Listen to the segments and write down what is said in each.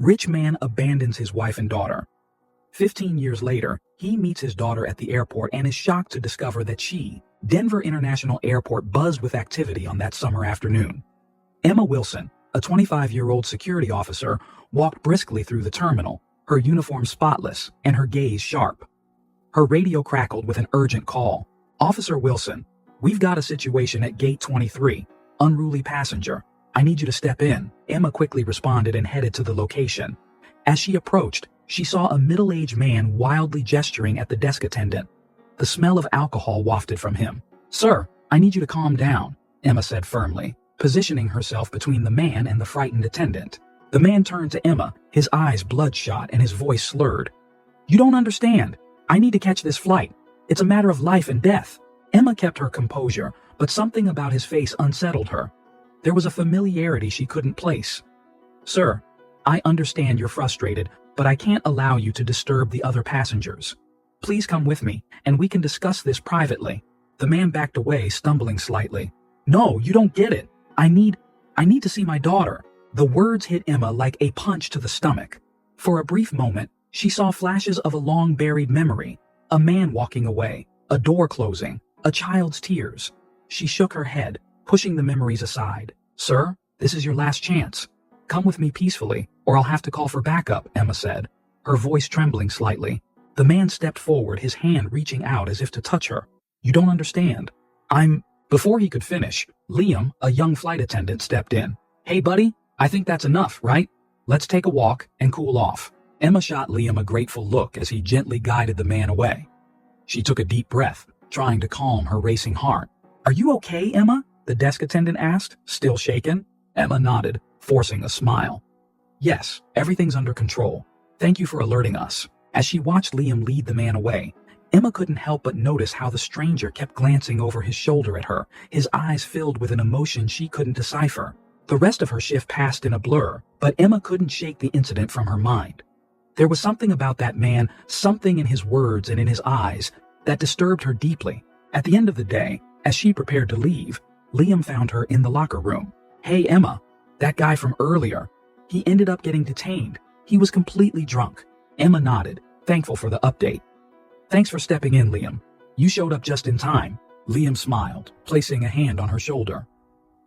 Rich man abandons his wife and daughter. 15 years later, he meets his daughter at the airport and is shocked to discover that Denver International Airport buzzed with activity on that summer afternoon. Emma Wilson, a 25-year-old security officer, walked briskly through the terminal, her uniform spotless and her gaze sharp. Her radio crackled with an urgent call. "Officer Wilson, we've got a situation at Gate 23. Unruly passenger. I need you to step in." Emma quickly responded and headed to the location. As she approached, she saw a middle-aged man wildly gesturing at the desk attendant. The smell of alcohol wafted from him. "Sir, I need you to calm down," Emma said firmly, positioning herself between the man and the frightened attendant. The man turned to Emma, his eyes bloodshot and his voice slurred. "You don't understand. I need to catch this flight. It's a matter of life and death." Emma kept her composure, but something about his face unsettled her. There was a familiarity she couldn't place. "Sir, I understand you're frustrated, but I can't allow you to disturb the other passengers. Please come with me, and we can discuss this privately." The man backed away, stumbling slightly. "No, you don't get it. I need to see my daughter." The words hit Emma like a punch to the stomach. For a brief moment, she saw flashes of a long-buried memory, a man walking away, a door closing, a child's tears. She shook her head, pushing the memories aside. "Sir, this is your last chance. Come with me peacefully, or I'll have to call for backup," Emma said, her voice trembling slightly. The man stepped forward, his hand reaching out as if to touch her. "You don't understand. Before he could finish, Liam, a young flight attendant, stepped in. "Hey, buddy, I think that's enough, right? Let's take a walk and cool off." Emma shot Liam a grateful look as he gently guided the man away. She took a deep breath, trying to calm her racing heart. "Are you okay, Emma?" the desk attendant asked, still shaken. Emma nodded, forcing a smile. "Yes, everything's under control. Thank you for alerting us." As she watched Liam lead the man away, Emma couldn't help but notice how the stranger kept glancing over his shoulder at her, his eyes filled with an emotion she couldn't decipher. The rest of her shift passed in a blur, but Emma couldn't shake the incident from her mind. There was something about that man, something in his words and in his eyes, that disturbed her deeply. At the end of the day, as she prepared to leave, Liam found her in the locker room. "Hey, Emma, that guy from earlier, he ended up getting detained. He was completely drunk." Emma nodded, thankful for the update. "Thanks for stepping in, Liam. You showed up just in time." Liam smiled, placing a hand on her shoulder.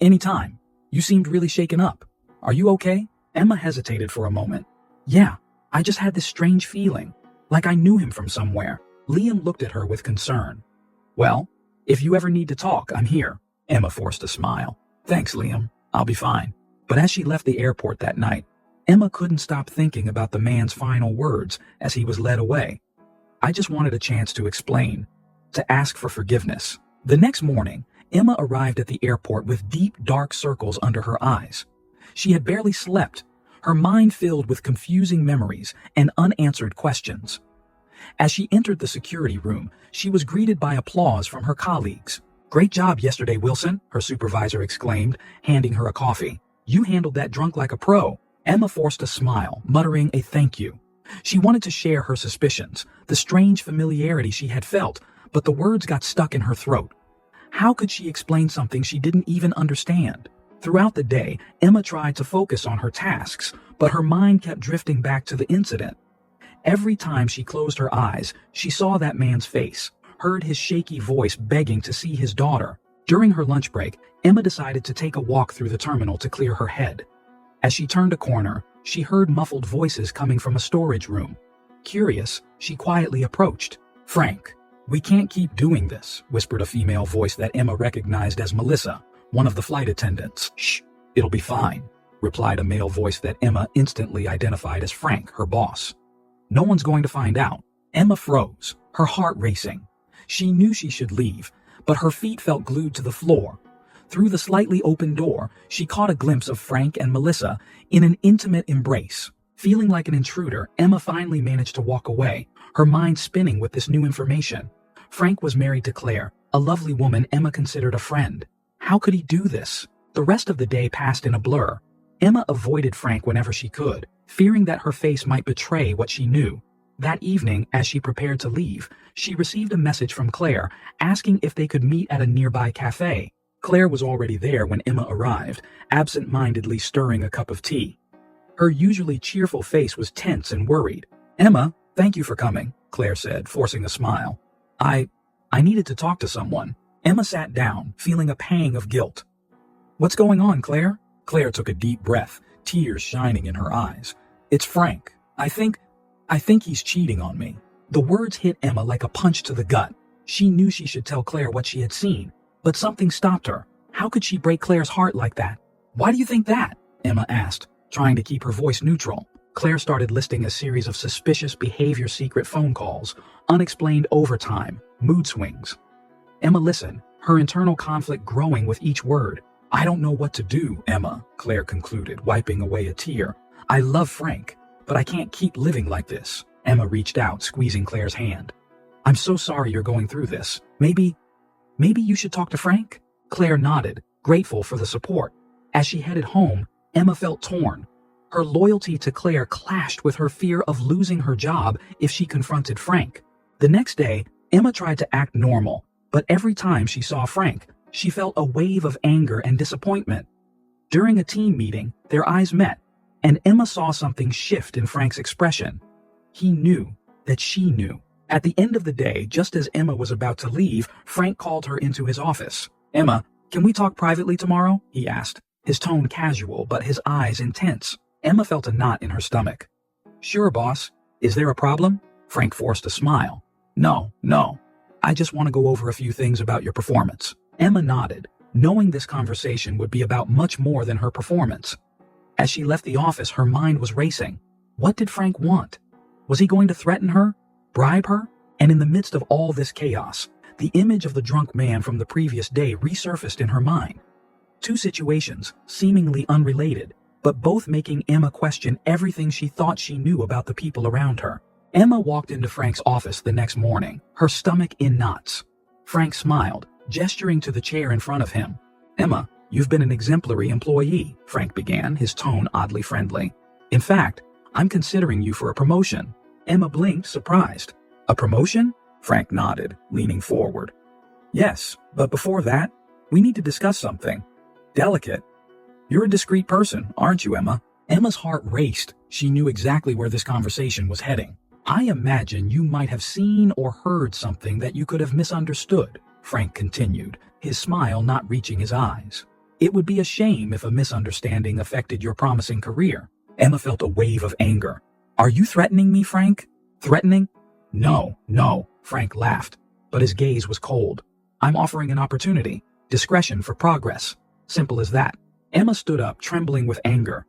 "Anytime. You seemed really shaken up. Are you okay?" Emma hesitated for a moment. "Yeah, I just had this strange feeling, like I knew him from somewhere." Liam looked at her with concern. "Well, if you ever need to talk, I'm here." Emma forced a smile. "Thanks, Liam. I'll be fine." But as she left the airport that night, Emma couldn't stop thinking about the man's final words as he was led away. "I just wanted a chance to explain, to ask for forgiveness." The next morning, Emma arrived at the airport with deep, dark circles under her eyes. She had barely slept, her mind filled with confusing memories and unanswered questions. As she entered the security room, she was greeted by applause from her colleagues. "Great job yesterday, Wilson," her supervisor exclaimed, handing her a coffee. "You handled that drunk like a pro." Emma forced a smile, muttering a thank you. She wanted to share her suspicions, the strange familiarity she had felt, but the words got stuck in her throat. How could she explain something she didn't even understand? Throughout the day, Emma tried to focus on her tasks, but her mind kept drifting back to the incident. Every time she closed her eyes, she saw that man's face, heard his shaky voice begging to see his daughter. During her lunch break, Emma decided to take a walk through the terminal to clear her head. As she turned a corner, she heard muffled voices coming from a storage room. Curious, she quietly approached. "Frank, we can't keep doing this," whispered a female voice that Emma recognized as Melissa, one of the flight attendants. "Shh, it'll be fine," replied a male voice that Emma instantly identified as Frank, her boss. "No one's going to find out." Emma froze, her heart racing. She knew she should leave, but her feet felt glued to the floor. Through the slightly open door, she caught a glimpse of Frank and Melissa in an intimate embrace. Feeling like an intruder, Emma finally managed to walk away, her mind spinning with this new information. Frank was married to Claire, a lovely woman Emma considered a friend. How could he do this? The rest of the day passed in a blur. Emma avoided Frank whenever she could, fearing that her face might betray what she knew. That evening, as she prepared to leave, she received a message from Claire asking if they could meet at a nearby cafe. Claire was already there when Emma arrived, absent-mindedly stirring a cup of tea. Her usually cheerful face was tense and worried. "Emma, thank you for coming," Claire said, forcing a smile. I needed to talk to someone." Emma sat down, feeling a pang of guilt. "What's going on, Claire?" Claire took a deep breath, tears shining in her eyes. "It's Frank. I think he's cheating on me." The words hit Emma like a punch to the gut. She knew she should tell Claire what she had seen, but something stopped her. How could she break Claire's heart like that? "Why do you think that?" Emma asked, trying to keep her voice neutral. Claire started listing a series of suspicious behavior secret phone calls, unexplained overtime, mood swings. Emma listened, her internal conflict growing with each word. "I don't know what to do, Emma," Claire concluded, wiping away a tear. "I love Frank, but I can't keep living like this." Emma reached out, squeezing Claire's hand. "I'm so sorry you're going through this. Maybe you should talk to Frank?" Claire nodded, grateful for the support. As she headed home, Emma felt torn. Her loyalty to Claire clashed with her fear of losing her job if she confronted Frank. The next day, Emma tried to act normal, but every time she saw Frank, she felt a wave of anger and disappointment. During a team meeting, their eyes met, and Emma saw something shift in Frank's expression. He knew that she knew. At the end of the day, just as Emma was about to leave, Frank called her into his office. "Emma, can we talk privately tomorrow?" he asked, his tone casual but his eyes intense. Emma felt a knot in her stomach. "Sure, boss. Is there a problem?" Frank forced a smile. No. I just want to go over a few things about your performance." Emma nodded, knowing this conversation would be about much more than her performance. As she left the office, her mind was racing. What did Frank want? Was he going to threaten her? Bribe her? And in the midst of all this chaos, the image of the drunk man from the previous day resurfaced in her mind. Two situations, seemingly unrelated, but both making Emma question everything she thought she knew about the people around her. Emma walked into Frank's office the next morning, her stomach in knots. Frank smiled, gesturing to the chair in front of him. "Emma, you've been an exemplary employee," Frank began, his tone oddly friendly. "In fact, I'm considering you for a promotion." Emma blinked, surprised. "A promotion?" Frank nodded, leaning forward. "Yes, but before that, we need to discuss something. Delicate. You're a discreet person, aren't you, Emma?" Emma's heart raced. She knew exactly where this conversation was heading. "I imagine you might have seen or heard something that you could have misunderstood," Frank continued, his smile not reaching his eyes. "It would be a shame if a misunderstanding affected your promising career." Emma felt a wave of anger. "Are you threatening me, Frank?" "Threatening? No, Frank laughed, but his gaze was cold. "I'm offering an opportunity, discretion for progress. Simple as that." Emma stood up, trembling with anger.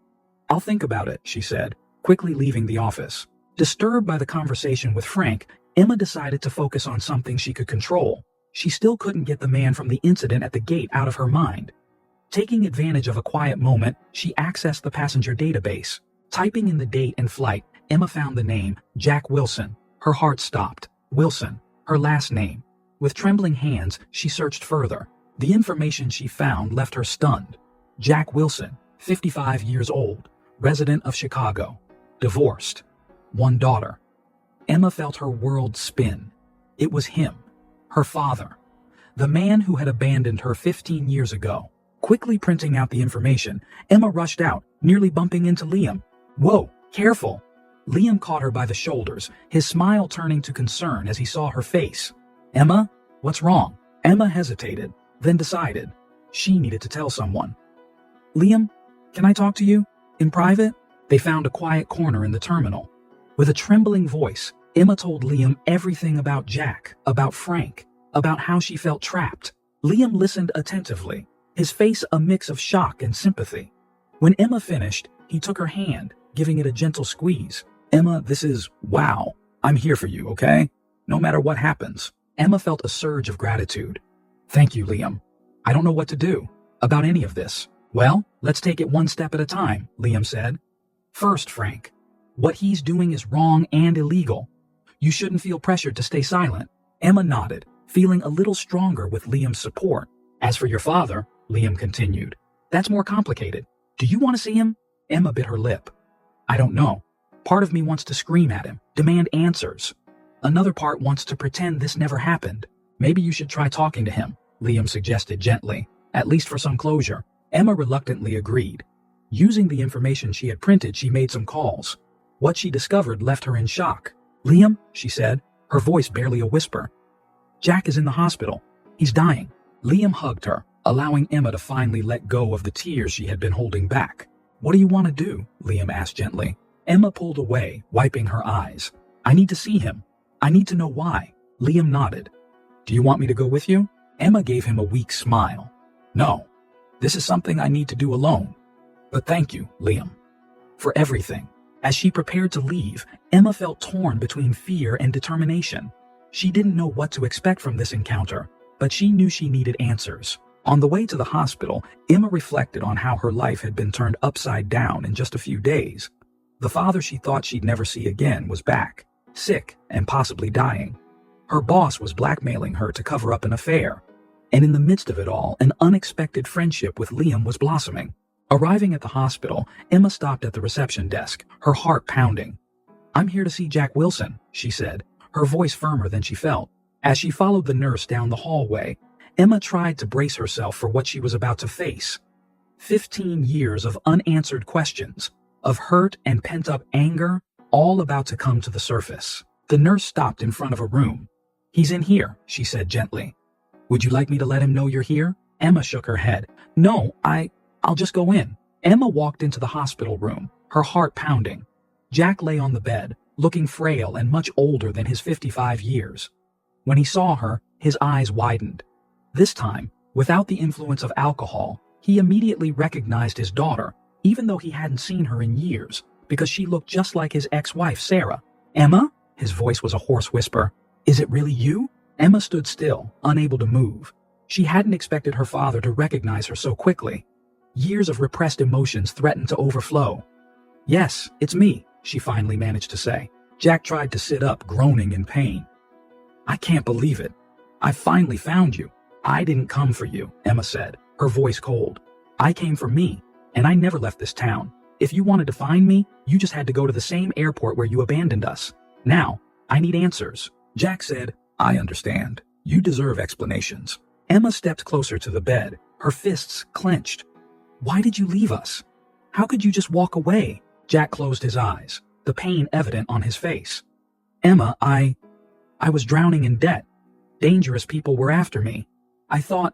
"I'll think about it," she said, quickly leaving the office. Disturbed by the conversation with Frank, Emma decided to focus on something she could control. She still couldn't get the man from the incident at the gate out of her mind. Taking advantage of a quiet moment, she accessed the passenger database. Typing in the date and flight, Emma found the name, Jack Wilson. Her heart stopped. Wilson, her last name. With trembling hands, she searched further. The information she found left her stunned. Jack Wilson, 55 years old, resident of Chicago, divorced, one daughter. Emma felt her world spin. It was him, her father, the man who had abandoned her 15 years ago. Quickly printing out the information, Emma rushed out, nearly bumping into Liam. "Whoa, careful!" Liam caught her by the shoulders, his smile turning to concern as he saw her face. "Emma, what's wrong?" Emma hesitated, then decided she needed to tell someone. "Liam, can I talk to you? In private?" They found a quiet corner in the terminal. With a trembling voice, Emma told Liam everything about Jack, about Frank, about how she felt trapped. Liam listened attentively, his face a mix of shock and sympathy. When Emma finished, he took her hand, giving it a gentle squeeze. "Emma, wow. I'm here for you, okay? No matter what happens." Emma felt a surge of gratitude. "Thank you, Liam. I don't know what to do about any of this." "Well, let's take it one step at a time," Liam said. "First, Frank, what he's doing is wrong and illegal. You shouldn't feel pressured to stay silent." Emma nodded, feeling a little stronger with Liam's support. "As for your father," Liam continued, "that's more complicated. Do you want to see him?" Emma bit her lip. "I don't know. Part of me wants to scream at him, demand answers. Another part wants to pretend this never happened. Maybe you should try talking to him," Liam suggested gently, "at least for some closure." Emma reluctantly agreed. Using the information she had printed, she made some calls. What she discovered left her in shock. "Liam," she said, her voice barely a whisper. "Jack is in the hospital. He's dying." Liam hugged her, allowing Emma to finally let go of the tears she had been holding back. "What do you want to do?" Liam asked gently. Emma pulled away, wiping her eyes. "I need to see him. I need to know why." Liam nodded. "Do you want me to go with you?" Emma gave him a weak smile. "No. This is something I need to do alone. But thank you, Liam, for everything." As she prepared to leave, Emma felt torn between fear and determination. She didn't know what to expect from this encounter, but she knew she needed answers. On the way to the hospital, Emma reflected on how her life had been turned upside down in just a few days. The father she thought she'd never see again was back, sick and possibly dying. Her boss was blackmailing her to cover up an affair. And in the midst of it all, an unexpected friendship with Liam was blossoming. Arriving at the hospital, Emma stopped at the reception desk, her heart pounding. "I'm here to see Jack Wilson," she said, her voice firmer than she felt. As she followed the nurse down the hallway, Emma tried to brace herself for what she was about to face. 15 years of unanswered questions, of hurt and pent-up anger, all about to come to the surface. The nurse stopped in front of a room. "He's in here," she said gently. "Would you like me to let him know you're here?" Emma shook her head. "No, I'll just go in." Emma walked into the hospital room, her heart pounding. Jack lay on the bed, looking frail and much older than his 55 years. When he saw her, his eyes widened. This time, without the influence of alcohol, he immediately recognized his daughter, even though he hadn't seen her in years, because she looked just like his ex-wife, Sarah. "Emma?" His voice was a hoarse whisper. "Is it really you?" Emma stood still, unable to move. She hadn't expected her father to recognize her so quickly. Years of repressed emotions threatened to overflow. "Yes, it's me," she finally managed to say. Jack tried to sit up, groaning in pain. "I can't believe it. I finally found you." "I didn't come for you," Emma said, her voice cold. "I came for me, and I never left this town. If you wanted to find me, you just had to go to the same airport where you abandoned us. Now, I need answers." Jack said, "I understand. You deserve explanations." Emma stepped closer to the bed, her fists clenched. "Why did you leave us? How could you just walk away?" Jack closed his eyes, the pain evident on his face. "Emma, I was drowning in debt. Dangerous people were after me. I thought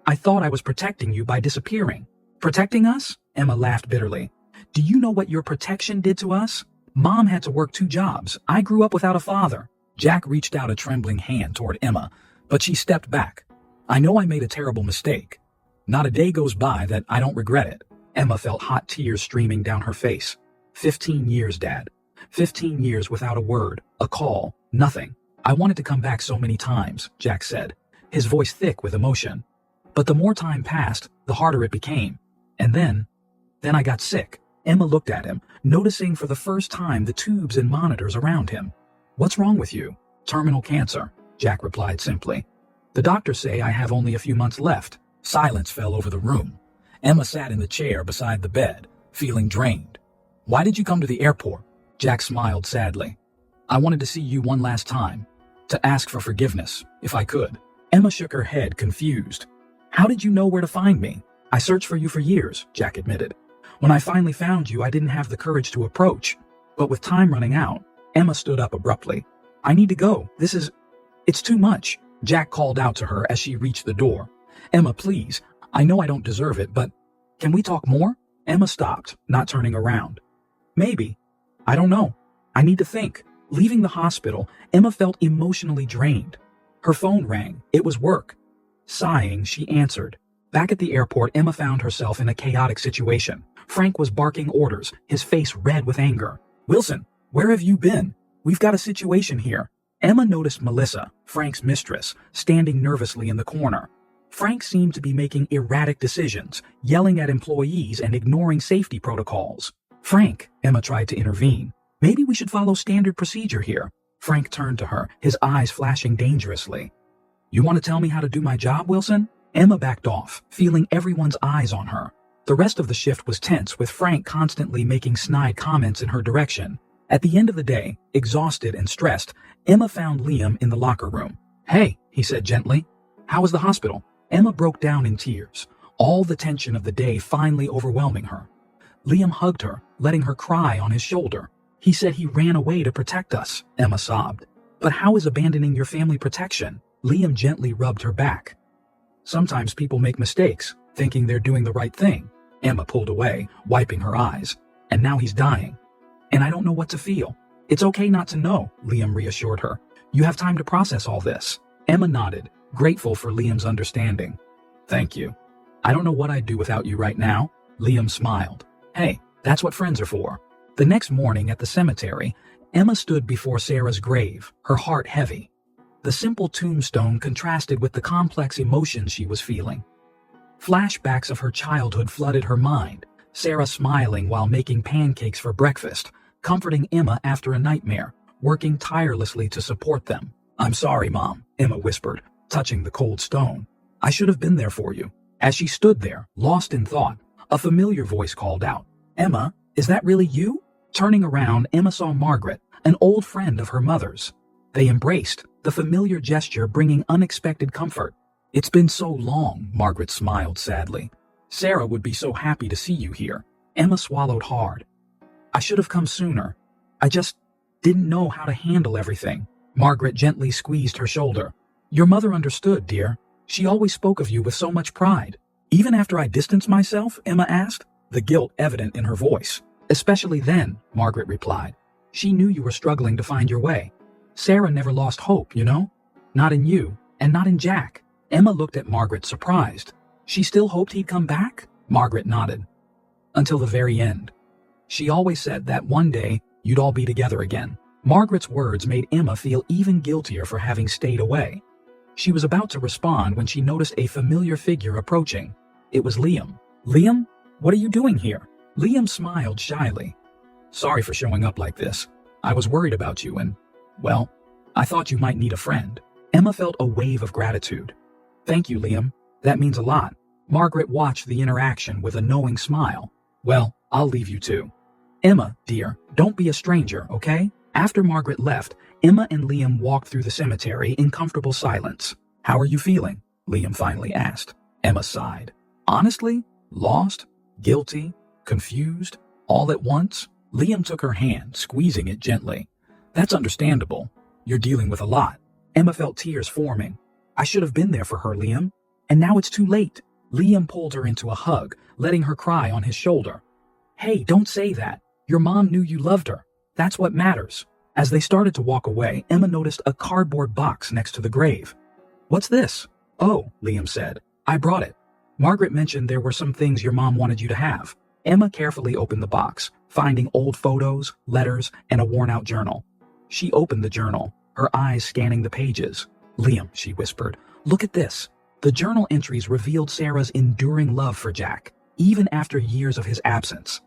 I was protecting you by disappearing." "Protecting us?" Emma laughed bitterly. "Do you know what your protection did to us? Mom had to work 2 jobs. I grew up without a father." Jack reached out a trembling hand toward Emma, but she stepped back. "I know I made a terrible mistake. Not a day goes by that I don't regret it." Emma felt hot tears streaming down her face. 15 years, Dad. 15 years without a word, a call, nothing. "I wanted to come back so many times," Jack said, his voice thick with emotion. "But the more time passed, the harder it became. And then I got sick." Emma looked at him, noticing for the first time the tubes and monitors around him. "What's wrong with you?" "Terminal cancer," Jack replied simply. "The doctors say I have only a few months left." Silence fell over the room. Emma sat in the chair beside the bed, feeling drained. "Why did you come to the airport?" Jack smiled sadly. "I wanted to see you one last time, to ask for forgiveness, if I could." Emma shook her head, confused. "How did you know where to find me?" "I searched for you for years," Jack admitted. "When I finally found you, I didn't have the courage to approach. But with time running out," Emma stood up abruptly. "I need to go. It's too much." Jack called out to her as she reached the door. "Emma, please. I know I don't deserve it, but can we talk more?" Emma stopped, not turning around. "Maybe. I don't know. I need to think." Leaving the hospital, Emma felt emotionally drained. Her phone rang. It was work. Sighing, she answered. Back at the airport, Emma found herself in a chaotic situation. Frank was barking orders, his face red with anger. "Wilson, where have you been? We've got a situation here." Emma noticed Melissa, Frank's mistress, standing nervously in the corner. Frank seemed to be making erratic decisions, yelling at employees and ignoring safety protocols. "Frank," Emma tried to intervene. "Maybe we should follow standard procedure here." Frank turned to her, his eyes flashing dangerously. "You want to tell me how to do my job, Wilson?" Emma backed off, feeling everyone's eyes on her. The rest of the shift was tense, with Frank constantly making snide comments in her direction. At the end of the day, exhausted and stressed, Emma found Liam in the locker room. "Hey," he said gently. "How was the hospital?" Emma broke down in tears, all the tension of the day finally overwhelming her. Liam hugged her, letting her cry on his shoulder. He said he ran away to protect us, Emma sobbed. But how is abandoning your family protection? Liam gently rubbed her back. Sometimes people make mistakes, thinking they're doing the right thing. Emma pulled away, wiping her eyes. And now he's dying. And I don't know what to feel. It's okay not to know, Liam reassured her. You have time to process all this. Emma nodded, grateful for Liam's understanding. Thank you. I don't know what I'd do without you right now. Liam smiled. Hey, that's what friends are for. The next morning at the cemetery, Emma stood before Sarah's grave, her heart heavy. The simple tombstone contrasted with the complex emotions she was feeling. Flashbacks of her childhood flooded her mind, Sarah smiling while making pancakes for breakfast, comforting Emma after a nightmare, working tirelessly to support them. I'm sorry, Mom, Emma whispered, touching the cold stone. I should have been there for you. As she stood there, lost in thought, a familiar voice called out, Emma, is that really you? Turning around, Emma saw Margaret, an old friend of her mother's. They embraced, the familiar gesture bringing unexpected comfort. It's been so long, Margaret smiled sadly. Sarah would be so happy to see you here. Emma swallowed hard. I should have come sooner. I just didn't know how to handle everything. Margaret gently squeezed her shoulder. Your mother understood, dear. She always spoke of you with so much pride. Even after I distanced myself, Emma asked, the guilt evident in her voice. Especially then, Margaret replied. She knew you were struggling to find your way. Sarah never lost hope, you know? Not in you, and not in Jack. Emma looked at Margaret surprised. She still hoped he'd come back? Margaret nodded. Until the very end. She always said that one day you'd all be together again. Margaret's words made Emma feel even guiltier for having stayed away. She was about to respond when she noticed a familiar figure approaching. It was Liam. Liam? What are you doing here? Liam smiled shyly. Sorry for showing up like this. I was worried about you and, well, I thought you might need a friend. Emma felt a wave of gratitude. Thank you, Liam. That means a lot. Margaret watched the interaction with a knowing smile. Well, I'll leave you too. Emma, dear, don't be a stranger, okay? After Margaret left, Emma and Liam walked through the cemetery in comfortable silence. How are you feeling? Liam finally asked. Emma sighed. Honestly, lost, guilty, confused, all at once? Liam took her hand, squeezing it gently. That's understandable. You're dealing with a lot. Emma felt tears forming. I should have been there for her, Liam. And now it's too late. Liam pulled her into a hug, letting her cry on his shoulder. Hey, don't say that. Your mom knew you loved her. That's what matters. As they started to walk away, Emma noticed a cardboard box next to the grave. What's this? Oh, Liam said. I brought it. Margaret mentioned there were some things your mom wanted you to have. Emma carefully opened the box, finding old photos, letters, and a worn-out journal. She opened the journal, her eyes scanning the pages. Liam, she whispered, look at this. The journal entries revealed Sarah's enduring love for Jack, even after years of his absence.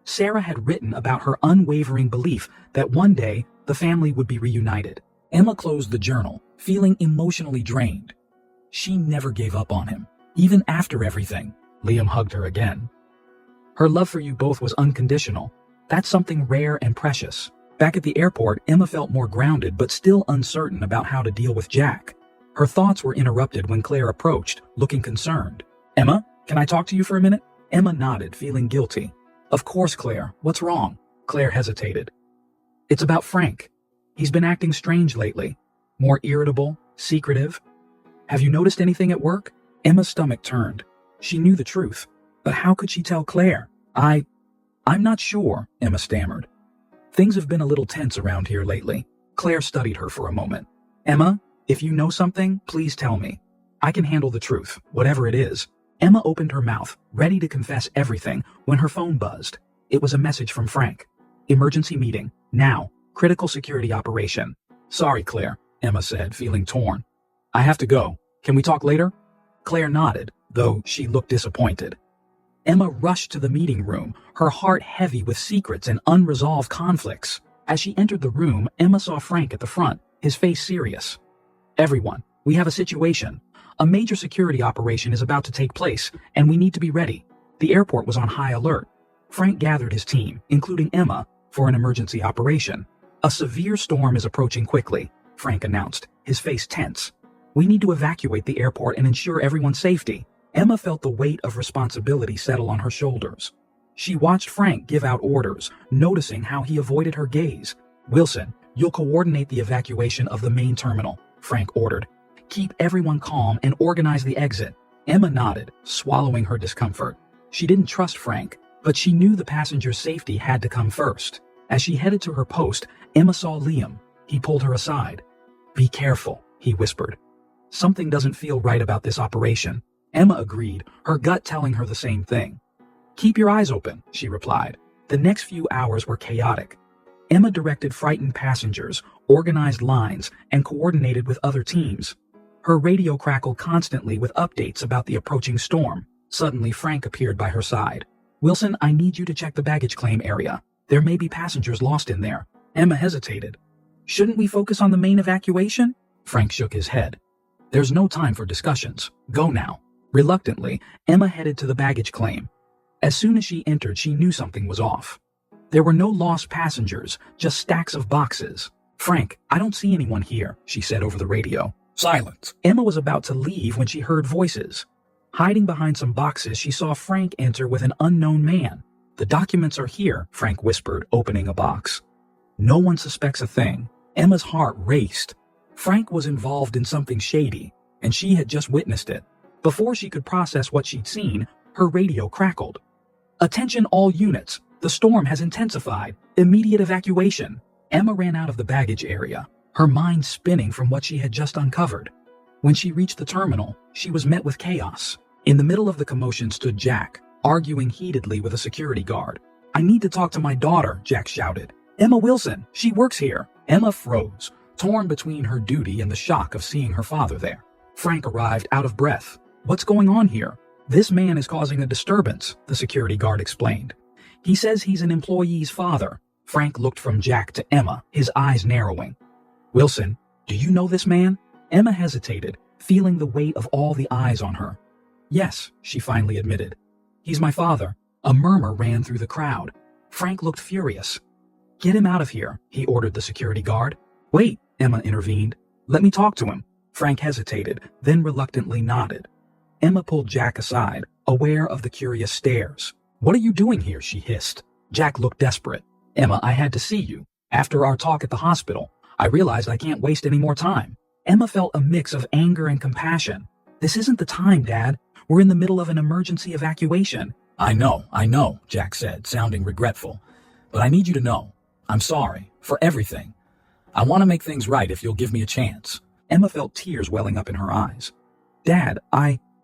Sarah had written about her unwavering belief that one day the family would be reunited. Emma closed the journal, feeling emotionally drained. She never gave up on him, even after everything. Liam hugged her again. Her love for you both was unconditional. That's something rare and precious. Back at the airport, Emma felt more grounded but still uncertain about how to deal with Jack. Her thoughts were interrupted when Claire approached, looking concerned. Emma, can I talk to you for a minute? Emma nodded, feeling guilty. Of course, Claire. What's wrong? Claire hesitated. It's about Frank. He's been acting strange lately. More irritable, secretive. Have you noticed anything at work? Emma's stomach turned. She knew the truth. But how could she tell Claire? I'm not sure, Emma stammered. Things have been a little tense around here lately. Claire studied her for a moment. Emma, if you know something, please tell me. I can handle the truth, whatever it is. Emma opened her mouth, ready to confess everything, when her phone buzzed. It was a message from Frank. Emergency meeting. Now. Critical security operation. Sorry, Claire, Emma said, feeling torn. I have to go. Can we talk later? Claire nodded, though she looked disappointed. Emma rushed to the meeting room, her heart heavy with secrets and unresolved conflicts. As she entered the room, Emma saw Frank at the front, his face serious. Everyone, we have a situation. A major security operation is about to take place, and we need to be ready. The airport was on high alert. Frank gathered his team, including Emma, for an emergency operation. A severe storm is approaching quickly, Frank announced, his face tense. We need to evacuate the airport and ensure everyone's safety. Emma felt the weight of responsibility settle on her shoulders. She watched Frank give out orders, noticing how he avoided her gaze. "Wilson, you'll coordinate the evacuation of the main terminal," Frank ordered. "Keep everyone calm and organize the exit." Emma nodded, swallowing her discomfort. She didn't trust Frank, but she knew the passenger's safety had to come first. As she headed to her post, Emma saw Liam. He pulled her aside. "Be careful," he whispered. "Something doesn't feel right about this operation." Emma agreed, her gut telling her the same thing. "Keep your eyes open," she replied. The next few hours were chaotic. Emma directed frightened passengers, organized lines, and coordinated with other teams. Her radio crackled constantly with updates about the approaching storm. Suddenly, Frank appeared by her side. "Wilson, I need you to check the baggage claim area. There may be passengers lost in there." Emma hesitated. "Shouldn't we focus on the main evacuation?" Frank shook his head. "There's no time for discussions. Go now." Reluctantly, Emma headed to the baggage claim. As soon as she entered, she knew something was off. There were no lost passengers, just stacks of boxes. "Frank, I don't see anyone here," she said over the radio. Silence. Emma was about to leave when she heard voices. Hiding behind some boxes, she saw Frank enter with an unknown man. "The documents are here," Frank whispered, opening a box. No one suspects a thing. Emma's heart raced. Frank was involved in something shady, and she had just witnessed it. Before she could process what she'd seen, her radio crackled. "Attention all units. The storm has intensified. Immediate evacuation." Emma ran out of the baggage area, her mind spinning from what she had just uncovered. When she reached the terminal, she was met with chaos. In the middle of the commotion stood Jack, arguing heatedly with a security guard. "I need to talk to my daughter," Jack shouted. "Emma Wilson, she works here." Emma froze, torn between her duty and the shock of seeing her father there. Frank arrived out of breath. "What's going on here?" "This man is causing a disturbance," the security guard explained. "He says he's an employee's father." Frank looked from Jack to Emma, his eyes narrowing. "Wilson, do you know this man?" Emma hesitated, feeling the weight of all the eyes on her. "Yes," she finally admitted. "He's my father." A murmur ran through the crowd. Frank looked furious. "Get him out of here," he ordered the security guard. "Wait," Emma intervened. "Let me talk to him." Frank hesitated, then reluctantly nodded. Emma pulled Jack aside, aware of the curious stares. "What are you doing here?" she hissed. Jack looked desperate. "Emma, I had to see you. After our talk at the hospital, I realized I can't waste any more time." Emma felt a mix of anger and compassion. "This isn't the time, Dad. We're in the middle of an emergency evacuation." I know, Jack said, sounding regretful. "But I need you to know, I'm sorry, for everything. I want to make things right if you'll give me a chance." Emma felt tears welling up in her eyes. "Dad,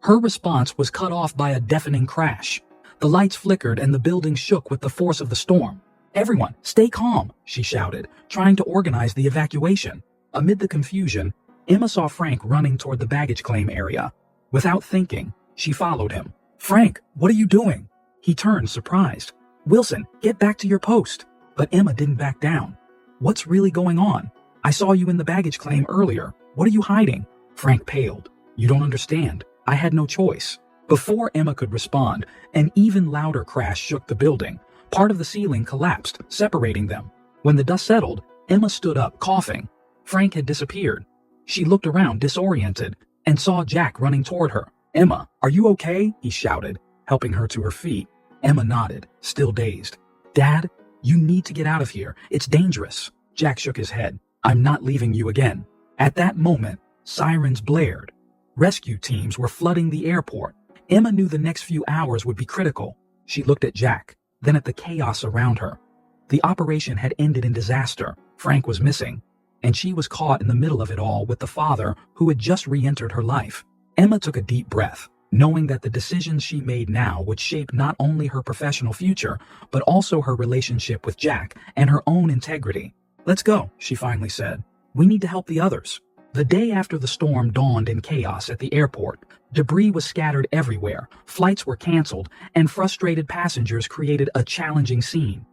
Her response was cut off by a deafening crash. The lights flickered and the building shook with the force of the storm. "Everyone, stay calm," she shouted, trying to organize the evacuation. Amid the confusion, Emma saw Frank running toward the baggage claim area. Without thinking, she followed him. "Frank, what are you doing?" He turned, surprised. "Wilson, get back to your post." But Emma didn't back down. "What's really going on? I saw you in the baggage claim earlier. What are you hiding?" Frank paled. "You don't understand. I had no choice." Before Emma could respond, an even louder crash shook the building. Part of the ceiling collapsed, separating them. When the dust settled, Emma stood up, coughing. Frank had disappeared. She looked around, disoriented, and saw Jack running toward her. "Emma, are you okay?" he shouted, helping her to her feet. Emma nodded, still dazed. "Dad, you need to get out of here. It's dangerous." Jack shook his head. "I'm not leaving you again." At that moment, sirens blared. Rescue teams were flooding the airport. Emma knew the next few hours would be critical. She looked at Jack, then at the chaos around her. The operation had ended in disaster. Frank was missing, and she was caught in the middle of it all with the father who had just re-entered her life. Emma took a deep breath, knowing that the decisions she made now would shape not only her professional future, but also her relationship with Jack and her own integrity. "Let's go," she finally said. "We need to help the others." The day after the storm dawned in chaos at the airport. Debris was scattered everywhere, flights were canceled, and frustrated passengers created a challenging scene.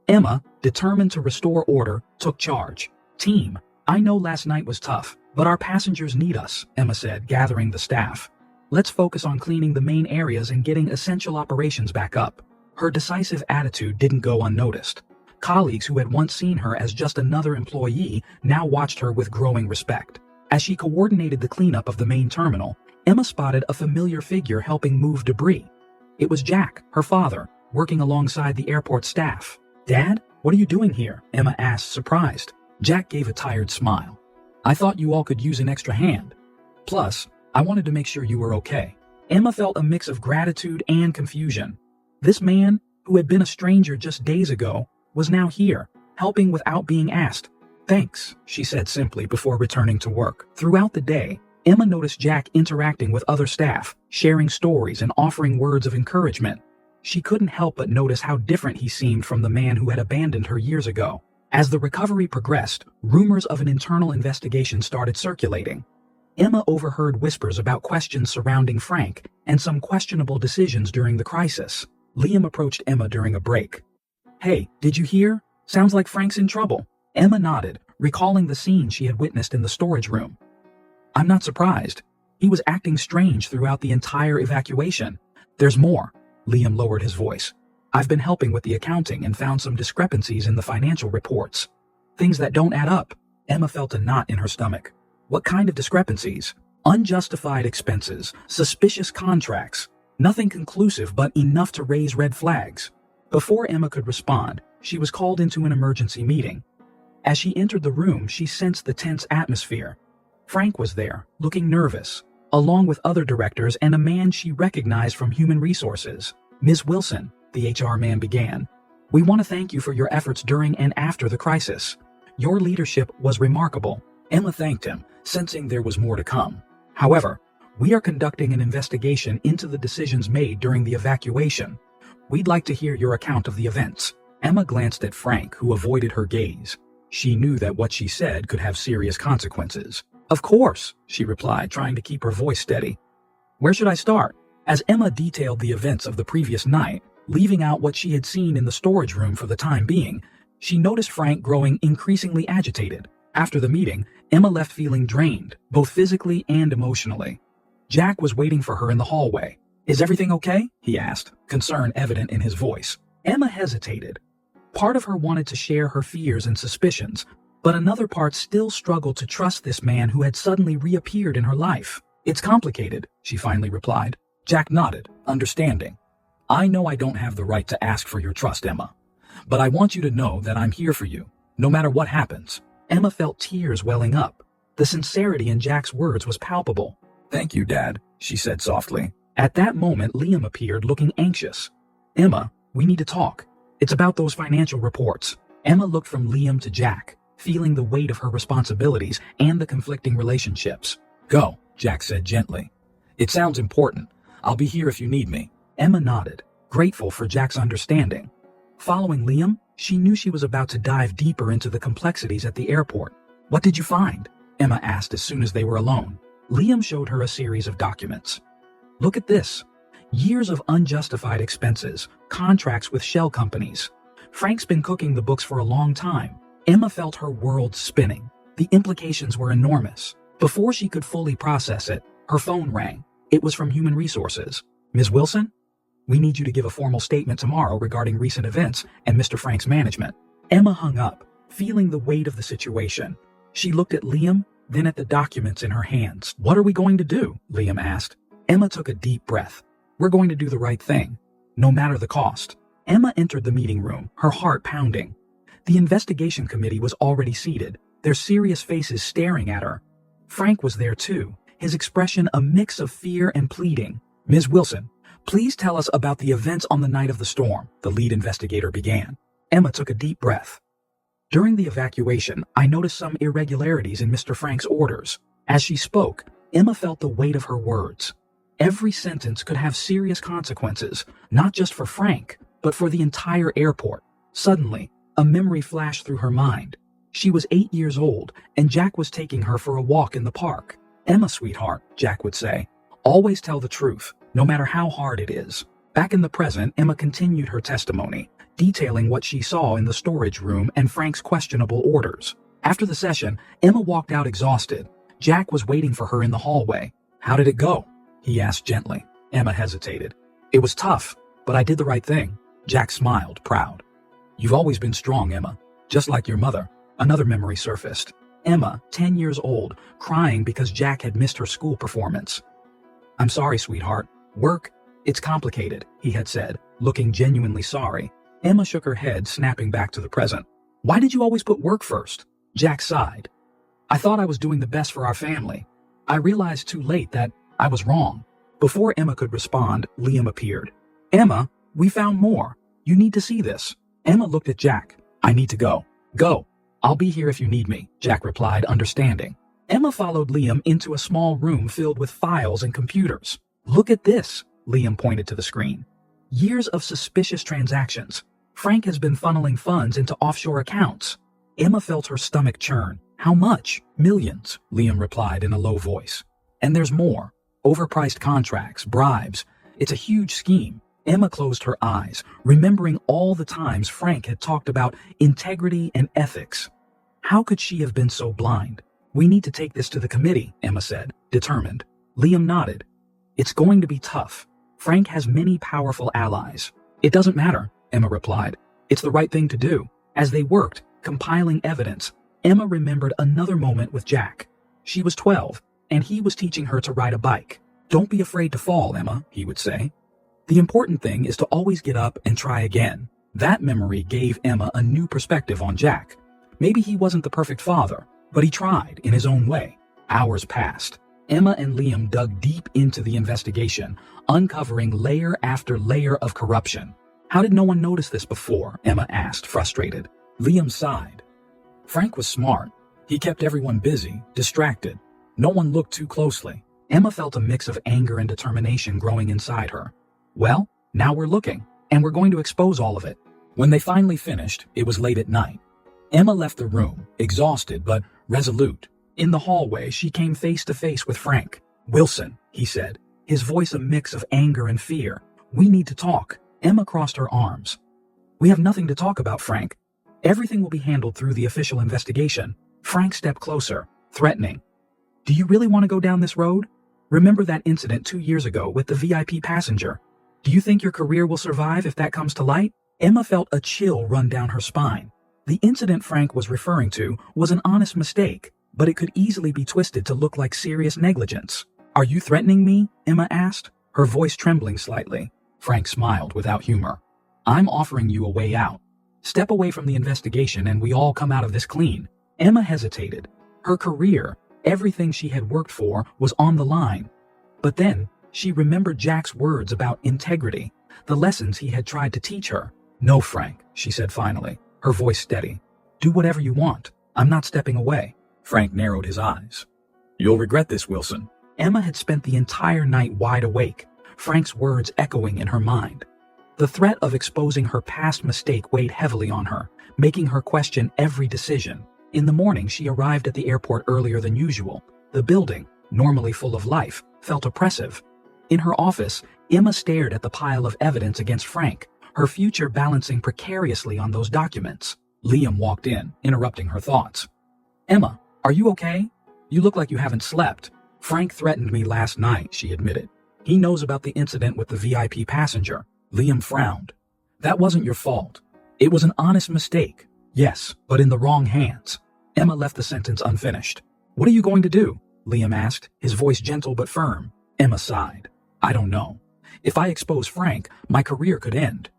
Emma, determined to restore order, took charge. "Team, I know last night was tough, but our passengers need us," Emma said, gathering the staff. "Let's focus on cleaning the main areas and getting essential operations back up." Her decisive attitude didn't go unnoticed. Colleagues who had once seen her as just another employee now watched her with growing respect. As she coordinated the cleanup of the main terminal, Emma spotted a familiar figure helping move debris. It was Jack, her father, working alongside the airport staff. "Dad, what are you doing here?" Emma asked, surprised. Jack gave a tired smile. "I thought you all could use an extra hand. Plus, I wanted to make sure you were okay." Emma felt a mix of gratitude and confusion. This man, who had been a stranger just days ago, was now here, helping without being asked. "Thanks," she said simply before returning to work. Throughout the day, Emma noticed Jack interacting with other staff, sharing stories and offering words of encouragement. She couldn't help but notice how different he seemed from the man who had abandoned her years ago. As the recovery progressed, rumors of an internal investigation started circulating. Emma overheard whispers about questions surrounding Frank and some questionable decisions during the crisis. Liam approached Emma during a break. "Hey, did you hear? Sounds like Frank's in trouble." Emma nodded, recalling the scene she had witnessed in the storage room. "I'm not surprised. He was acting strange throughout the entire evacuation. There's more." Liam lowered his voice. "I've been helping with the accounting and found some discrepancies in the financial reports. Things that don't add up." Emma felt a knot in her stomach. What kind of discrepancies? Unjustified expenses, suspicious contracts. Nothing conclusive, but enough to raise red flags. Before Emma could respond, she was called into an emergency meeting. As she entered the room, she sensed the tense atmosphere. Frank was there, looking nervous, along with other directors and a man she recognized from Human Resources. "Ms. Wilson," the HR man began, "we want to thank you for your efforts during and after the crisis. Your leadership was remarkable." Emma thanked him, sensing there was more to come. "However, we are conducting an investigation into the decisions made during the evacuation. We'd like to hear your account of the events." Emma glanced at Frank, who avoided her gaze. She knew that what she said could have serious consequences. "Of course," she replied, trying to keep her voice steady. "Where should I start?" As Emma detailed the events of the previous night, leaving out what she had seen in the storage room for the time being, she noticed Frank growing increasingly agitated. After the meeting, Emma left feeling drained, both physically and emotionally. Jack was waiting for her in the hallway. "Is everything okay?" he asked, concern evident in his voice. Emma hesitated. Part of her wanted to share her fears and suspicions, but another part still struggled to trust this man who had suddenly reappeared in her life. "It's complicated," she finally replied. Jack nodded, understanding. "I know I don't have the right to ask for your trust, Emma, but I want you to know that I'm here for you, no matter what happens." Emma felt tears welling up. The sincerity in Jack's words was palpable. "Thank you, Dad," she said softly. At that moment, Liam appeared, looking anxious. "Emma, we need to talk. It's about those financial reports." Emma looked from Liam to Jack, feeling the weight of her responsibilities and the conflicting relationships. "Go," Jack said gently. "It sounds important. I'll be here if you need me." Emma nodded, grateful for Jack's understanding. Following Liam, she knew she was about to dive deeper into the complexities at the airport. "What did you find?" Emma asked as soon as they were alone. Liam showed her a series of documents. "Look at this. Years of unjustified expenses, contracts with shell companies. Frank's been cooking the books for a long time." Emma felt her world spinning. The implications were enormous. Before she could fully process it, her phone rang. It was from Human Resources. "Ms. Wilson? We need you to give a formal statement tomorrow regarding recent events and Mr. Frank's management." Emma hung up, feeling the weight of the situation. She looked at Liam, then at the documents in her hands. "What are we going to do?" Liam asked. Emma took a deep breath. "We're going to do the right thing, no matter the cost." Emma entered the meeting room, her heart pounding. The investigation committee was already seated, their serious faces staring at her. Frank was there too, his expression a mix of fear and pleading. "Ms. Wilson, please tell us about the events on the night of the storm," the lead investigator began. Emma took a deep breath. "During the evacuation, I noticed some irregularities in Mr. Frank's orders." As she spoke, Emma felt the weight of her words. Every sentence could have serious consequences, not just for Frank, but for the entire airport. Suddenly, a memory flashed through her mind. She was 8 years old, and Jack was taking her for a walk in the park. "Emma, sweetheart," Jack would say, "always tell the truth, no matter how hard it is." Back in the present, Emma continued her testimony, detailing what she saw in the storage room and Frank's questionable orders. After the session, Emma walked out exhausted. Jack was waiting for her in the hallway. "How did it go?" he asked gently. Emma hesitated. "It was tough, but I did the right thing." Jack smiled, proud. "You've always been strong, Emma, just like your mother." Another memory surfaced. Emma, 10 years old, crying because Jack had missed her school performance. "I'm sorry, sweetheart. Work, it's complicated," he had said. looking genuinely sorry. Emma shook her head, snapping back to the present. Why did you always put work first? Jack sighed. I thought I was doing the best for our family. I realized too late that I was wrong. Before Emma could respond, Liam appeared. Emma, we found more. You need to see this. Emma looked at Jack. I need to go. Go. I'll be here if you need me, Jack replied, understanding. Emma followed Liam into a small room filled with files and computers. Look at this, Liam pointed to the screen. Years of suspicious transactions. Frank has been funneling funds into offshore accounts. Emma felt her stomach churn. How much? Millions, Liam replied in a low voice. And there's more. Overpriced contracts, bribes. It's a huge scheme. Emma closed her eyes, remembering all the times Frank had talked about integrity and ethics. How could she have been so blind? We need to take this to the committee, Emma said, determined. Liam nodded. It's going to be tough. Frank has many powerful allies. It doesn't matter, Emma replied. It's the right thing to do. As they worked, compiling evidence, Emma remembered another moment with Jack. She was 12, and he was teaching her to ride a bike. Don't be afraid to fall, Emma, he would say. The important thing is to always get up and try again. That memory gave Emma a new perspective on Jack. Maybe he wasn't the perfect father, but he tried in his own way. Hours passed. Emma and Liam dug deep into the investigation, uncovering layer after layer of corruption. How did no one notice this before? Emma asked, frustrated. Liam sighed. Frank was smart. He kept everyone busy, distracted. No one looked too closely. Emma felt a mix of anger and determination growing inside her. Well, now we're looking, and we're going to expose all of it. When they finally finished, it was late at night. Emma left the room, exhausted but resolute. In the hallway, she came face to face with Frank. Wilson, he said, his voice a mix of anger and fear. We need to talk. Emma crossed her arms. We have nothing to talk about, Frank. Everything will be handled through the official investigation. Frank stepped closer, threatening. Do you really want to go down this road? Remember that incident 2 years ago with the VIP passenger? Do you think your career will survive if that comes to light? Emma felt a chill run down her spine. The incident Frank was referring to was an honest mistake, but it could easily be twisted to look like serious negligence. Are you threatening me? Emma asked, her voice trembling slightly. Frank smiled without humor. I'm offering you a way out. Step away from the investigation and we all come out of this clean. Emma hesitated. Her career, everything she had worked for, was on the line. But then, she remembered Jack's words about integrity, the lessons he had tried to teach her. No, Frank, she said finally, her voice steady. Do whatever you want. I'm not stepping away. Frank narrowed his eyes. You'll regret this, Wilson. Emma had spent the entire night wide awake, Frank's words echoing in her mind. The threat of exposing her past mistake weighed heavily on her, making her question every decision. In the morning, she arrived at the airport earlier than usual. The building, normally full of life, felt oppressive. In her office, Emma stared at the pile of evidence against Frank, her future balancing precariously on those documents. Liam walked in, interrupting her thoughts. Emma, are you okay? You look like you haven't slept. Frank threatened me last night, she admitted. He knows about the incident with the VIP passenger. Liam frowned. That wasn't your fault. It was an honest mistake. Yes, but in the wrong hands. Emma left the sentence unfinished. What are you going to do? Liam asked, his voice gentle but firm. Emma sighed. I don't know. If I expose Frank, my career could end.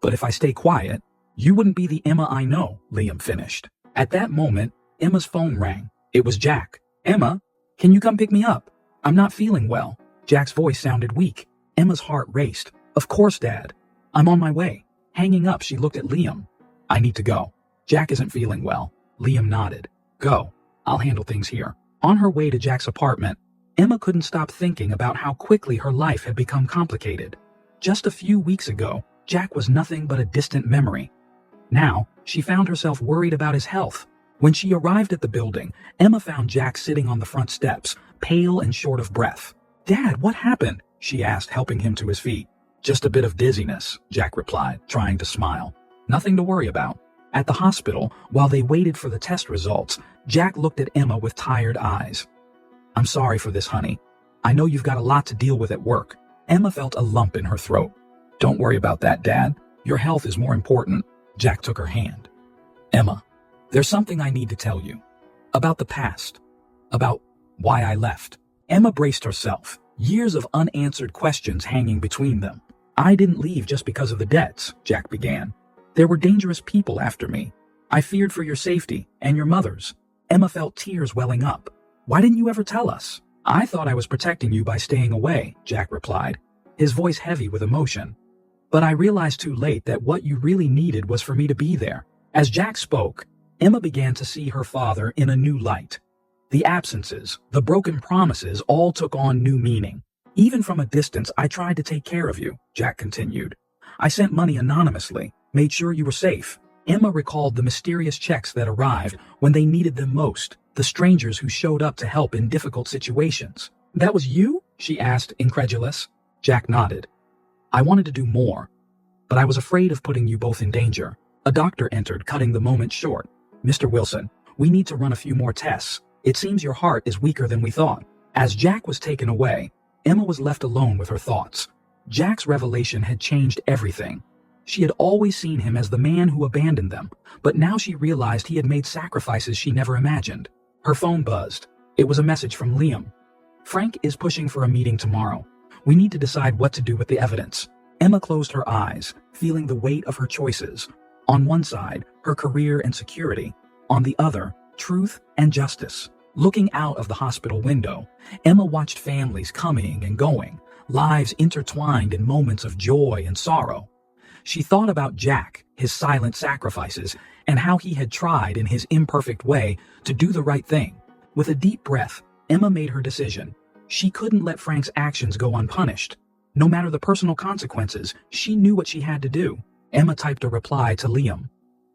But if I stay quiet, you wouldn't be the Emma I know, Liam finished. At that moment, Emma's phone rang. It was Jack. Emma, can you come pick me up? I'm not feeling well. Jack's voice sounded weak. Emma's heart raced. Of course, Dad. I'm on my way. Hanging up, she looked at Liam. I need to go. Jack isn't feeling well. Liam nodded. Go. I'll handle things here. On her way to Jack's apartment, Emma couldn't stop thinking about how quickly her life had become complicated. Just a few weeks ago, Jack was nothing but a distant memory. Now, she found herself worried about his health. When she arrived at the building, Emma found Jack sitting on the front steps, pale and short of breath. Dad, what happened? She asked, helping him to his feet. Just a bit of dizziness, Jack replied, trying to smile. Nothing to worry about. At the hospital, while they waited for the test results, Jack looked at Emma with tired eyes. I'm sorry for this, honey. I know you've got a lot to deal with at work. Emma felt a lump in her throat. Don't worry about that, Dad. Your health is more important. Jack took her hand. Emma, there's something I need to tell you. About the past. About why I left. Emma braced herself, years of unanswered questions hanging between them. I didn't leave just because of the debts, Jack began. There were dangerous people after me. I feared for your safety and your mother's. Emma felt tears welling up. Why didn't you ever tell us? I thought I was protecting you by staying away, Jack replied, his voice heavy with emotion. But I realized too late that what you really needed was for me to be there. As Jack spoke, Emma began to see her father in a new light. The absences, the broken promises all took on new meaning. Even from a distance, I tried to take care of you, Jack continued. I sent money anonymously, made sure you were safe. Emma recalled the mysterious checks that arrived when they needed them most, the strangers who showed up to help in difficult situations. That was you? She asked, incredulous. Jack nodded. I wanted to do more, but I was afraid of putting you both in danger. A doctor entered, cutting the moment short. Mr. Wilson, we need to run a few more tests. It seems your heart is weaker than we thought. As Jack was taken away, Emma was left alone with her thoughts. Jack's revelation had changed everything. She had always seen him as the man who abandoned them, but now she realized he had made sacrifices she never imagined. Her phone buzzed. It was a message from Liam. Frank is pushing for a meeting tomorrow. We need to decide what to do with the evidence. Emma closed her eyes, feeling the weight of her choices. On one side, her career and security. On the other, truth and justice. Looking out of the hospital window, Emma watched families coming and going, lives intertwined in moments of joy and sorrow. She thought about Jack, his silent sacrifices, and how he had tried in his imperfect way to do the right thing. With a deep breath, Emma made her decision. She couldn't let Frank's actions go unpunished. No matter the personal consequences, she knew what she had to do. Emma typed a reply to Liam.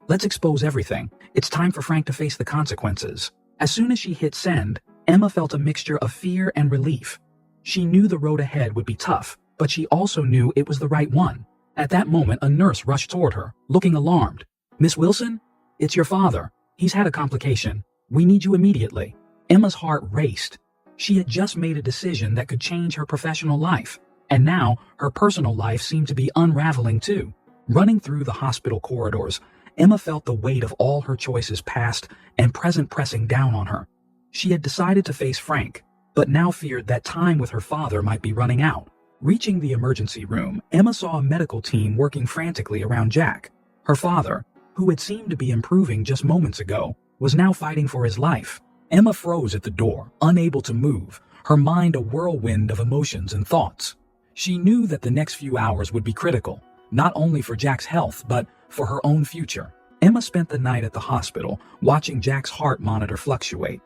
Let's expose everything. It's time for Frank to face the consequences. As soon as she hit send, Emma felt a mixture of fear and relief. She knew the road ahead would be tough, but she also knew it was the right one. At that moment, a nurse rushed toward her, looking alarmed. Miss Wilson? It's your father. He's had a complication. We need you immediately. Emma's heart raced. She had just made a decision that could change her professional life, and now her personal life seemed to be unraveling too. Running through the hospital corridors, Emma felt the weight of all her choices past and present pressing down on her. She had decided to face Frank, but now feared that time with her father might be running out. Reaching the emergency room, Emma saw a medical team working frantically around Jack. Her father, who had seemed to be improving just moments ago, was now fighting for his life. Emma froze at the door, unable to move, her mind a whirlwind of emotions and thoughts. She knew that the next few hours would be critical, not only for Jack's health, but for her own future. Emma spent the night at the hospital, watching Jack's heart monitor fluctuate.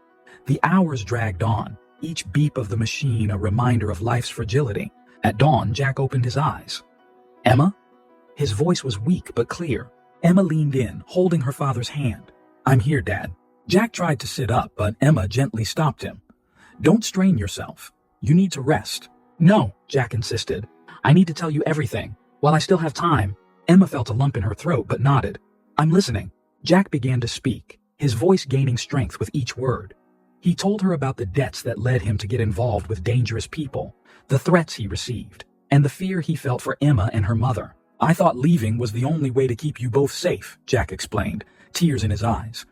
The hours dragged on, each beep of the machine a reminder of life's fragility. At dawn, Jack opened his eyes. Emma? His voice was weak but clear. Emma leaned in, holding her father's hand. I'm here, Dad. Jack tried to sit up, but Emma gently stopped him. Don't strain yourself. You need to rest. No, Jack insisted. I need to tell you everything. While I still have time. Emma felt a lump in her throat but nodded. I'm listening. Jack began to speak, his voice gaining strength with each word. He told her about the debts that led him to get involved with dangerous people, the threats he received, and the fear he felt for Emma and her mother. I thought leaving was the only way to keep you both safe, Jack explained, tears in his eyes.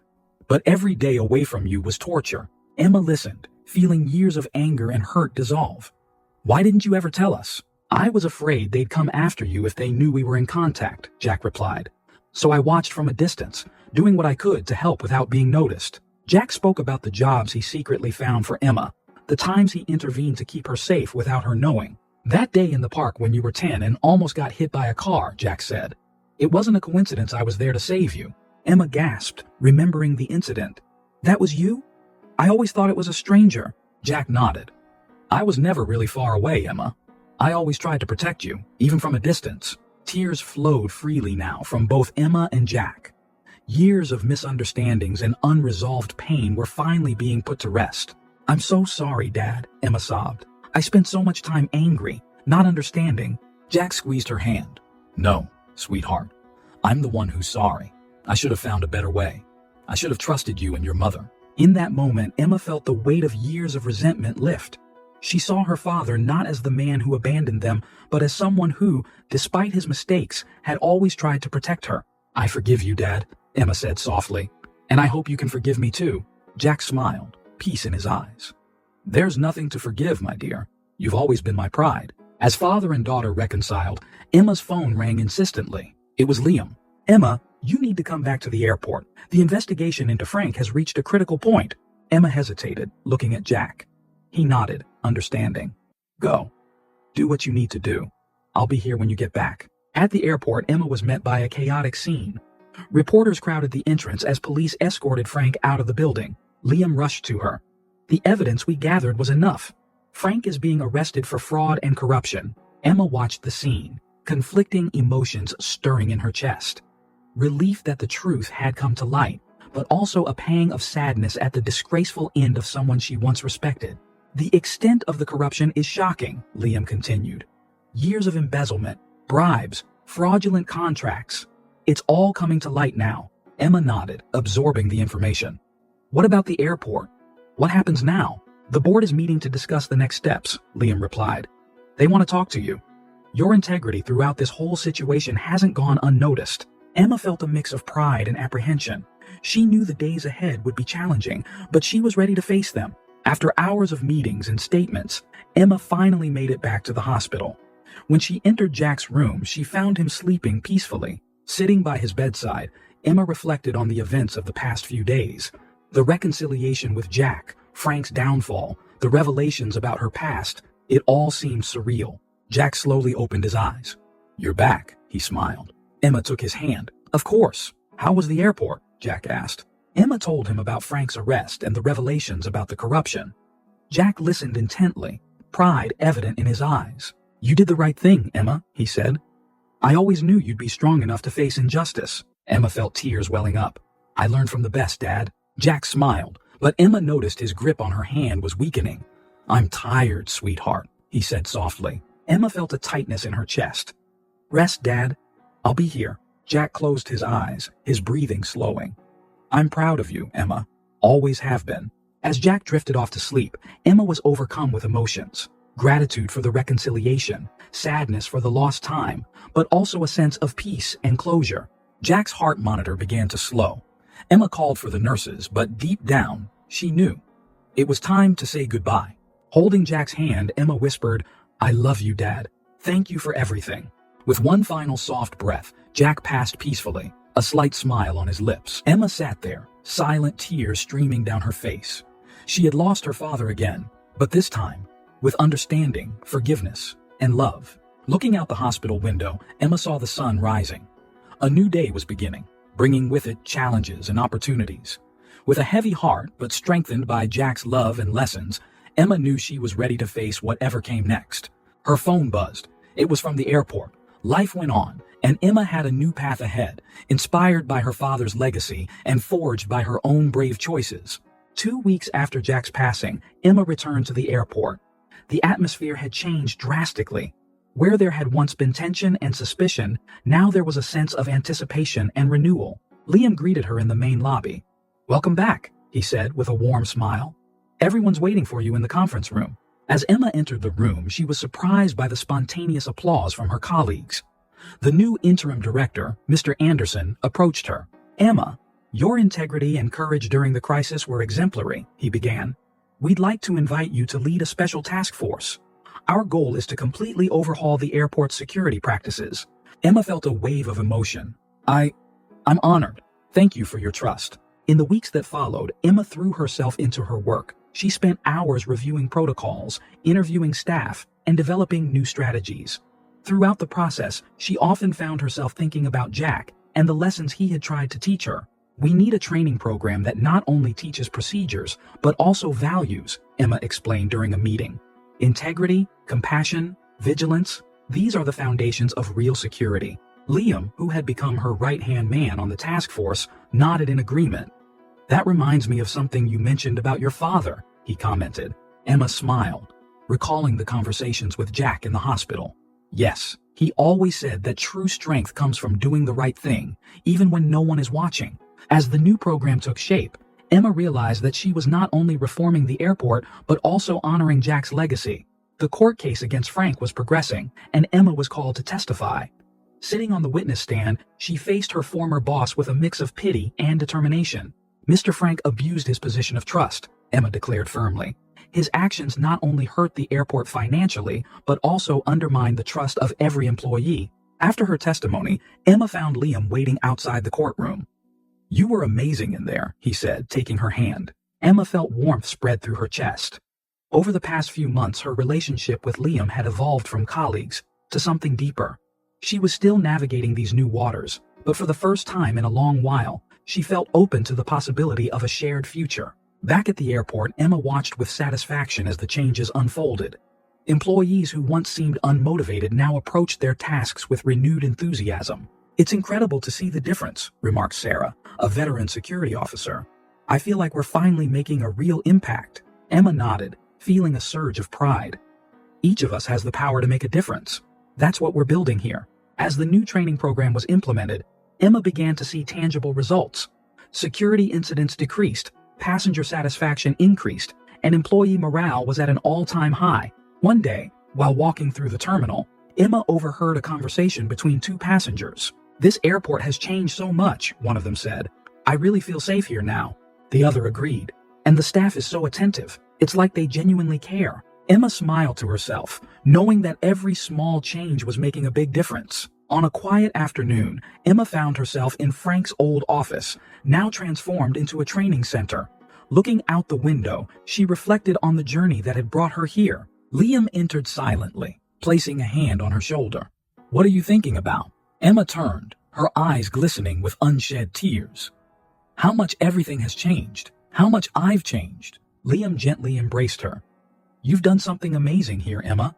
But every day away from you was torture. Emma listened, feeling years of anger and hurt dissolve. Why didn't you ever tell us? I was afraid they'd come after you if they knew we were in contact, Jack replied. So I watched from a distance, doing what I could to help without being noticed. Jack spoke about the jobs he secretly found for Emma, the times he intervened to keep her safe without her knowing. That day in the park when you were 10 and almost got hit by a car, Jack said. It wasn't a coincidence I was there to save you. Emma gasped, remembering the incident. That was you? I always thought it was a stranger. Jack nodded. I was never really far away, Emma. I always tried to protect you, even from a distance. Tears flowed freely now from both Emma and Jack. Years of misunderstandings and unresolved pain were finally being put to rest. I'm so sorry, Dad, Emma sobbed. I spent so much time angry, not understanding. Jack squeezed her hand. No, sweetheart. I'm the one who's sorry. I should have found a better way. I should have trusted you and your mother. In that moment, Emma felt the weight of years of resentment lift. She saw her father not as the man who abandoned them, but as someone who, despite his mistakes, had always tried to protect her. I forgive you, Dad, Emma said softly. And I hope you can forgive me too. Jack smiled, peace in his eyes. There's nothing to forgive, my dear. You've always been my pride. As father and daughter reconciled, Emma's phone rang insistently. It was Liam. "Emma, you need to come back to the airport. The investigation into Frank has reached a critical point." Emma hesitated, looking at Jack. He nodded, understanding. "Go. Do what you need to do. I'll be here when you get back." At the airport, Emma was met by a chaotic scene. Reporters crowded the entrance as police escorted Frank out of the building. Liam rushed to her. "The evidence we gathered was enough. Frank is being arrested for fraud and corruption." Emma watched the scene, conflicting emotions stirring in her chest. Relief that the truth had come to light, but also a pang of sadness at the disgraceful end of someone she once respected. "The extent of the corruption is shocking," Liam continued. "Years of embezzlement, bribes, fraudulent contracts. It's all coming to light now." Emma nodded, absorbing the information. "What about the airport? What happens now?" "The board is meeting to discuss the next steps," Liam replied. "They want to talk to you. Your integrity throughout this whole situation hasn't gone unnoticed." Emma felt a mix of pride and apprehension. She knew the days ahead would be challenging, but she was ready to face them. After hours of meetings and statements, Emma finally made it back to the hospital. When she entered Jack's room, she found him sleeping peacefully. Sitting by his bedside, Emma reflected on the events of the past few days. The reconciliation with Jack, Frank's downfall, the revelations about her past, it all seemed surreal. Jack slowly opened his eyes. "You're back," he smiled. Emma took his hand. "Of course. How was the airport?" Jack asked. Emma told him about Frank's arrest and the revelations about the corruption. Jack listened intently, pride evident in his eyes. "You did the right thing, Emma," he said. "I always knew you'd be strong enough to face injustice." Emma felt tears welling up. "I learned from the best, Dad." Jack smiled, but Emma noticed his grip on her hand was weakening. "I'm tired, sweetheart," he said softly. Emma felt a tightness in her chest. "Rest, Dad. I'll be here." Jack closed his eyes, his breathing slowing. "I'm proud of you, Emma. Always have been." As Jack drifted off to sleep, Emma was overcome with emotions. Gratitude for the reconciliation, sadness for the lost time, but also a sense of peace and closure. Jack's heart monitor began to slow. Emma called for the nurses, but deep down, she knew. It was time to say goodbye. Holding Jack's hand, Emma whispered, "I love you, Dad. Thank you for everything." With one final soft breath, Jack passed peacefully, a slight smile on his lips. Emma sat there, silent tears streaming down her face. She had lost her father again, but this time, with understanding, forgiveness, and love. Looking out the hospital window, Emma saw the sun rising. A new day was beginning, bringing with it challenges and opportunities. With a heavy heart, but strengthened by Jack's love and lessons, Emma knew she was ready to face whatever came next. Her phone buzzed. It was from the airport. Life went on, and Emma had a new path ahead, inspired by her father's legacy and forged by her own brave choices. 2 weeks after Jack's passing, Emma returned to the airport. The atmosphere had changed drastically. Where there had once been tension and suspicion, now there was a sense of anticipation and renewal. Liam greeted her in the main lobby. "Welcome back," he said with a warm smile. "Everyone's waiting for you in the conference room." As Emma entered the room, she was surprised by the spontaneous applause from her colleagues. The new interim director, Mr. Anderson, approached her. "Emma, your integrity and courage during the crisis were exemplary," he began. "We'd like to invite you to lead a special task force. Our goal is to completely overhaul the airport's security practices." Emma felt a wave of emotion. I'm honored. Thank you for your trust." In the weeks that followed, Emma threw herself into her work. She spent hours reviewing protocols, interviewing staff, and developing new strategies. Throughout the process, she often found herself thinking about Jack and the lessons he had tried to teach her. "We need a training program that not only teaches procedures, but also values," Emma explained during a meeting. "Integrity, compassion, vigilance, these are the foundations of real security." Liam, who had become her right-hand man on the task force, nodded in agreement. "That reminds me of something you mentioned about your father," he commented. Emma smiled, recalling the conversations with Jack in the hospital. "Yes, he always said that true strength comes from doing the right thing, even when no one is watching." As the new program took shape, Emma realized that she was not only reforming the airport, but also honoring Jack's legacy. The court case against Frank was progressing, and Emma was called to testify. Sitting on the witness stand, she faced her former boss with a mix of pity and determination. "Mr. Frank abused his position of trust," Emma declared firmly. His actions not only hurt the airport financially, but also undermined the trust of every employee. After her testimony, Emma found Liam waiting outside the courtroom. "You were amazing in there," he said, taking her hand. Emma felt warmth spread through her chest. Over the past few months, her relationship with Liam had evolved from colleagues to something deeper. She was still navigating these new waters, but for the first time in a long while, she felt open to the possibility of a shared future. Back at the airport, Emma watched with satisfaction as the changes unfolded. Employees who once seemed unmotivated now approached their tasks with renewed enthusiasm. "It's incredible to see the difference," remarked Sarah, a veteran security officer. "I feel like we're finally making a real impact." Emma nodded, feeling a surge of pride. "Each of us has the power to make a difference. That's what we're building here." As the new training program was implemented, Emma began to see tangible results. Security incidents decreased, passenger satisfaction increased, and employee morale was at an all-time high. One day, while walking through the terminal, Emma overheard a conversation between two passengers. "This airport has changed so much," one of them said. "I really feel safe here now." The other agreed. "And the staff is so attentive. It's like they genuinely care." Emma smiled to herself, knowing that every small change was making a big difference. On a quiet afternoon, Emma found herself in Frank's old office, now transformed into a training center. Looking out the window, she reflected on the journey that had brought her here. Liam entered silently, placing a hand on her shoulder. "What are you thinking about?" Emma turned, her eyes glistening with unshed tears. "How much everything has changed. How much I've changed." Liam gently embraced her. "You've done something amazing here, Emma.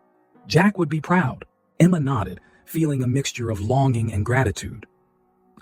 Jack would be proud." Emma nodded, feeling a mixture of longing and gratitude.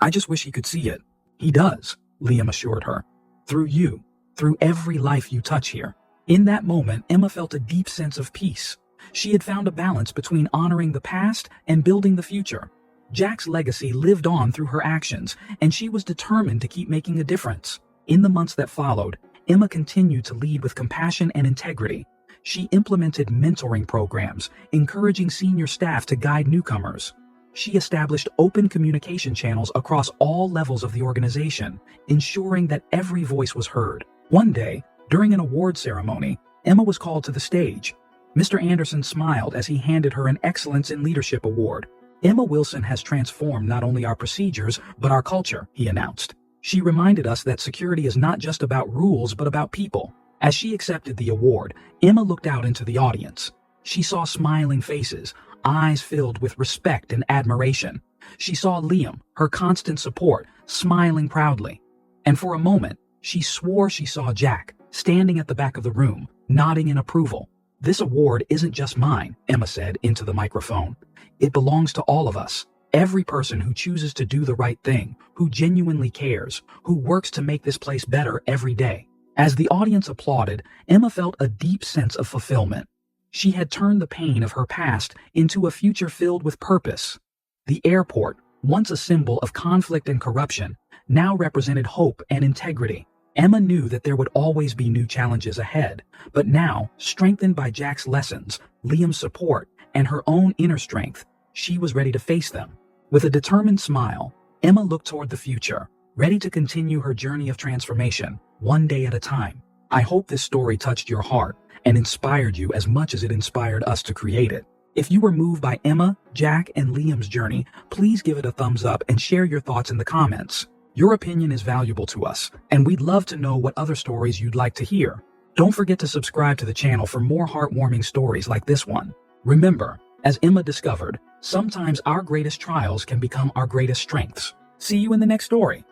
"I just wish he could see it." "He does," Liam assured her. "Through you, through every life you touch here." In that moment, Emma felt a deep sense of peace. She had found a balance between honoring the past and building the future. Jack's legacy lived on through her actions, and she was determined to keep making a difference. In the months that followed, Emma continued to lead with compassion and integrity. She implemented mentoring programs, encouraging senior staff to guide newcomers. She established open communication channels across all levels of the organization, ensuring that every voice was heard. One day, during an award ceremony, Emma was called to the stage. Mr. Anderson smiled as he handed her an Excellence in Leadership Award. "Emma Wilson has transformed not only our procedures, but our culture," he announced. "She reminded us that security is not just about rules, but about people." As she accepted the award, Emma looked out into the audience. She saw smiling faces, eyes filled with respect and admiration. She saw Liam, her constant support, smiling proudly. And for a moment, she swore she saw Jack, standing at the back of the room, nodding in approval. "This award isn't just mine," Emma said into the microphone. "It belongs to all of us. Every person who chooses to do the right thing, who genuinely cares, who works to make this place better every day." As the audience applauded, Emma felt a deep sense of fulfillment. She had turned the pain of her past into a future filled with purpose. The airport, once a symbol of conflict and corruption, now represented hope and integrity. Emma knew that there would always be new challenges ahead, but now, strengthened by Jack's lessons, Liam's support, and her own inner strength, she was ready to face them. With a determined smile, Emma looked toward the future, ready to continue her journey of transformation, one day at a time. I hope this story touched your heart and inspired you as much as it inspired us to create it. If you were moved by Emma, Jack, and Liam's journey, please give it a thumbs up and share your thoughts in the comments. Your opinion is valuable to us, and we'd love to know what other stories you'd like to hear. Don't forget to subscribe to the channel for more heartwarming stories like this one. Remember, as Emma discovered, sometimes our greatest trials can become our greatest strengths. See you in the next story.